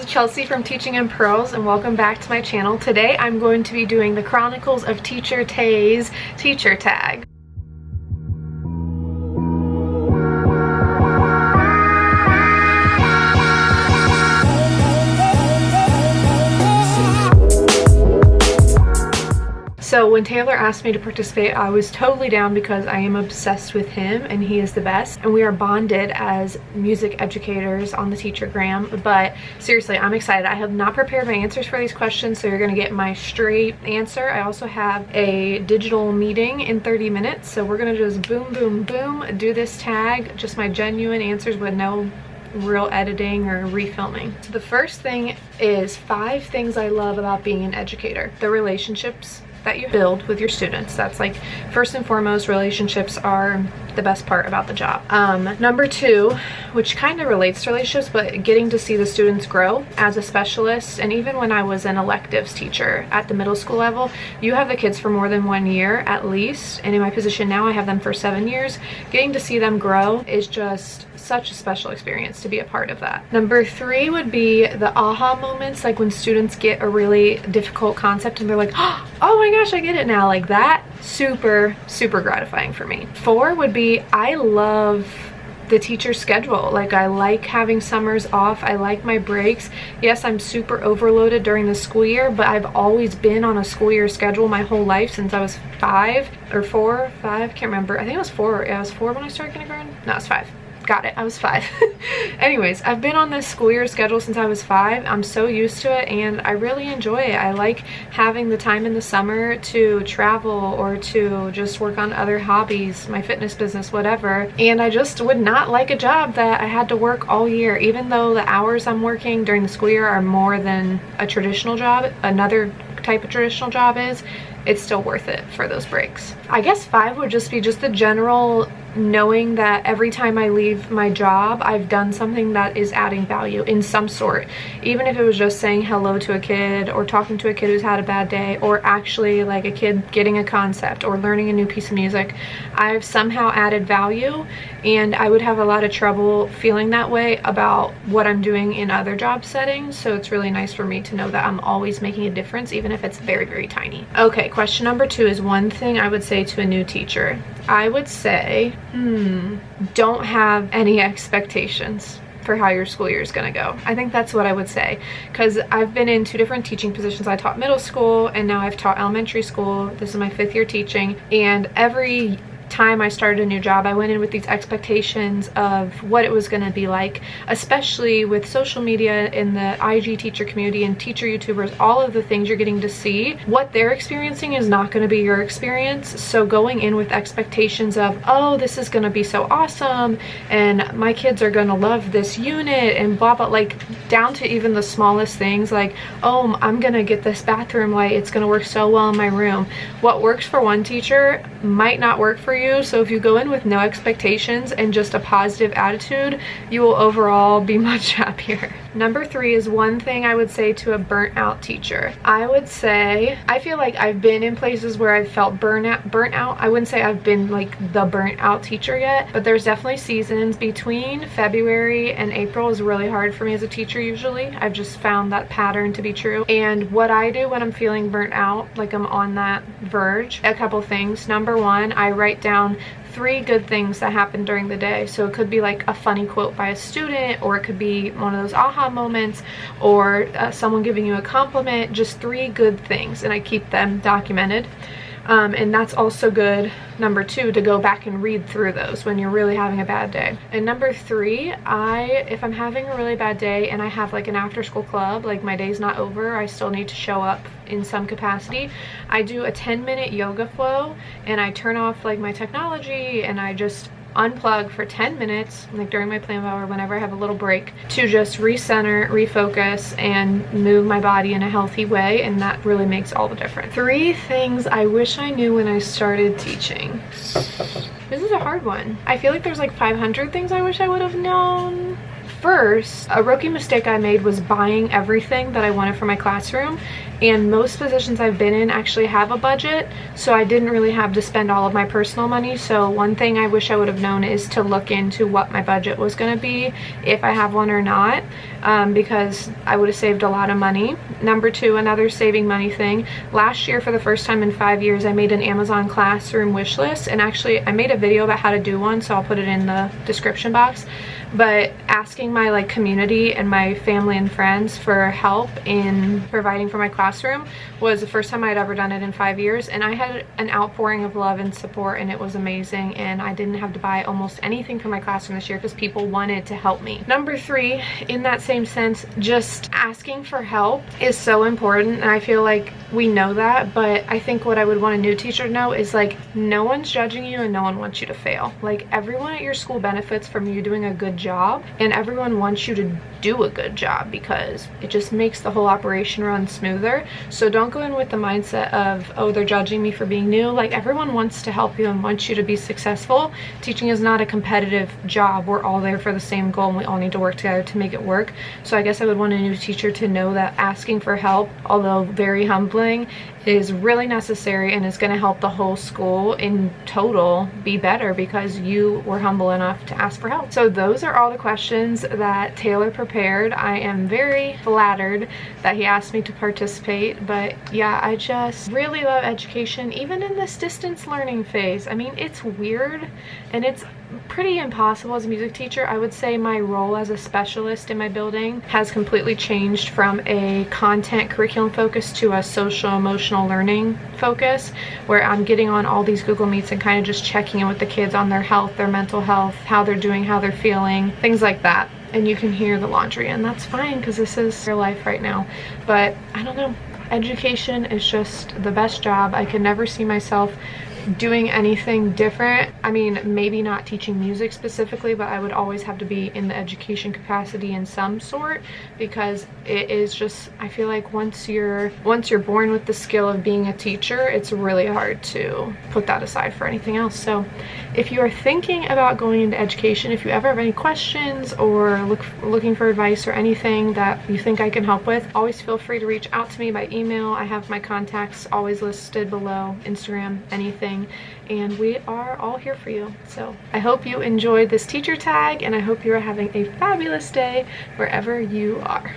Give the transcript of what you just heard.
is Chelsea from Teaching in Pearls, and welcome back to my channel. Today I'm going to be doing the Chronicles of Teacher Tay's teacher tag. So when Taylor asked me to participate, I was totally down because I am obsessed with him and he is the best. And we are bonded as music educators on the Teachergram. But seriously, I'm excited. I have not prepared my answers for these questions, so you're gonna get my straight answer. I also have a digital meeting in 30 minutes. So we're gonna just boom, boom, boom, do this tag. Just my genuine answers with no real editing or refilming. So the first thing is 5 things I love about being an educator. The relationships that you build with your students. That's like first and foremost, relationships are the best part about the job. Number 2, which kind of relates to relationships, but getting to see the students grow as a specialist. And even when I was an electives teacher at the middle school level, you have the kids for more than 1 year at least. And in my position now, I have them for 7 years. Getting to see them grow is just such a special experience to be a part of that. Number 3 would be the aha moments, like when students get a really difficult concept and they're like, oh my gosh, I get it now. Like that, super, super gratifying for me. 4 would be, I love the teacher schedule. Like I like having summers off. I like my breaks. Yes, I'm super overloaded during the school year, but I've always been on a school year schedule my whole life since I was 5 or 4, 5, can't remember. I think it was 4. Yeah, I was 4 when I started kindergarten. No, it was 5. Got it, I was 5. Anyways, I've been on this school year schedule since I was 5. I'm so used to it and I really enjoy it. I like having the time in the summer to travel or to just work on other hobbies, my fitness business, whatever. And I just would not like a job that I had to work all year, even though the hours I'm working during the school year are more than a traditional job, another type of traditional job is. It's still worth it for those breaks. I guess 5 would just be just the general knowing that every time I leave my job, I've done something that is adding value in some sort. Even if it was just saying hello to a kid or talking to a kid who's had a bad day, or actually like a kid getting a concept or learning a new piece of music, I've somehow added value. And I would have a lot of trouble feeling that way about what I'm doing in other job settings. So it's really nice for me to know that I'm always making a difference, even if it's very, very tiny. Okay, question number 2 is one thing I would say to a new teacher. I would say, don't have any expectations for how your school year is going to go. I think that's what I would say, because I've been in 2 different teaching positions. I taught middle school and now I've taught elementary school. This is my 5th year teaching, and every time I started a new job, I went in with these expectations of what it was going to be like, especially with social media in the IG teacher community and teacher YouTubers, all of the things you're getting to see. What they're experiencing is not going to be your experience. So going in with expectations of, oh, this is going to be so awesome and my kids are going to love this unit and blah, blah, like down to even the smallest things like, oh, I'm going to get this bathroom light. It's going to work so well in my room. What works for one teacher might not work for you. So if you go in with no expectations and just a positive attitude, you will overall be much happier. Number 3 is one thing I would say to a burnt out teacher. I would say, I feel like I've been in places where I've felt burnt out. I wouldn't say I've been like the burnt out teacher yet, but there's definitely seasons. Between February and April is really hard for me as a teacher usually. I've just found that pattern to be true. And what I do when I'm feeling burnt out, like I'm on that verge, a couple things. Number 1, I write down 3 good things that happened during the day. So it could be like a funny quote by a student, or it could be one of those aha moments, or someone giving you a compliment, just 3 good things, and I keep them documented. And that's also good, number 2, to go back and read through those when you're really having a bad day. And number 3, if I'm having a really bad day and I have like an after school club, like my day's not over, I still need to show up in some capacity, I do a 10-minute yoga flow and I turn off like my technology and I just unplug for 10 minutes, like during my plan hour, whenever I have a little break, to just recenter, refocus, and move my body in a healthy way, and that really makes all the difference. 3 things I wish I knew when I started teaching. This is a hard one. I feel like there's like 500 things I wish I would have known. first, a rookie mistake I made was buying everything that I wanted for my classroom, and most positions I've been in actually have a budget, so I didn't really have to spend all of my personal money. So one thing I wish I would have known is to look into what my budget was going to be, if I have one or not, because I would have saved a lot of money. Number two, another saving money thing. Last year, for the first time in 5 years, I made an Amazon classroom wish list, and actually I made a video about how to do one, so I'll put it in the description box. But asking my community and my family and friends for help in providing for my classroom was the first time I'd ever done it in 5 years, and I had an outpouring of love and support, and it was amazing. And I didn't have to buy almost anything for my classroom this year because people wanted to help me. Number three, in that same sense, just asking for help is so important, and I feel like we know that, but I think what I would want a new teacher to know is no one's judging you and no one wants you to fail. Everyone at your school benefits from you doing a good job, and everyone wants you to do a good job because it just makes the whole operation run smoother. So don't go in with the mindset of, oh, they're judging me for being new. Everyone wants to help you and wants you to be successful. Teaching is not a competitive job. We're all there for the same goal, and we all need to work together to make it work. So I guess I would want a new teacher to know that asking for help, although very humbling, is really necessary and is going to help the whole school in total be better because you were humble enough to ask for help. So those are all the questions that Taylor prepared. I am very flattered that he asked me to participate, but yeah, I just really love education, even in this distance learning phase. I mean, it's weird and it's pretty impossible as a music teacher. I would say my role as a specialist in my building has completely changed from a content curriculum focus to a social emotional learning focus, where I'm getting on all these Google Meets and kind of just checking in with the kids on their health, their mental health, how they're doing, how they're feeling, things like that. And you can hear the laundry, and that's fine because this is real life right now. But I don't know, education is just the best job. I could never see myself doing anything different. I mean, maybe not teaching music specifically, but I would always have to be in the education capacity in some sort, because it is just, I feel like once you're born with the skill of being a teacher, it's really hard to put that aside for anything else. So if you are thinking about going into education, if you ever have any questions or looking for advice or anything that you think I can help with, always feel free to reach out to me by email. I have my contacts always listed below, Instagram, anything. And we are all here for you. So I hope you enjoyed this teacher tag, and I hope you are having a fabulous day wherever you are.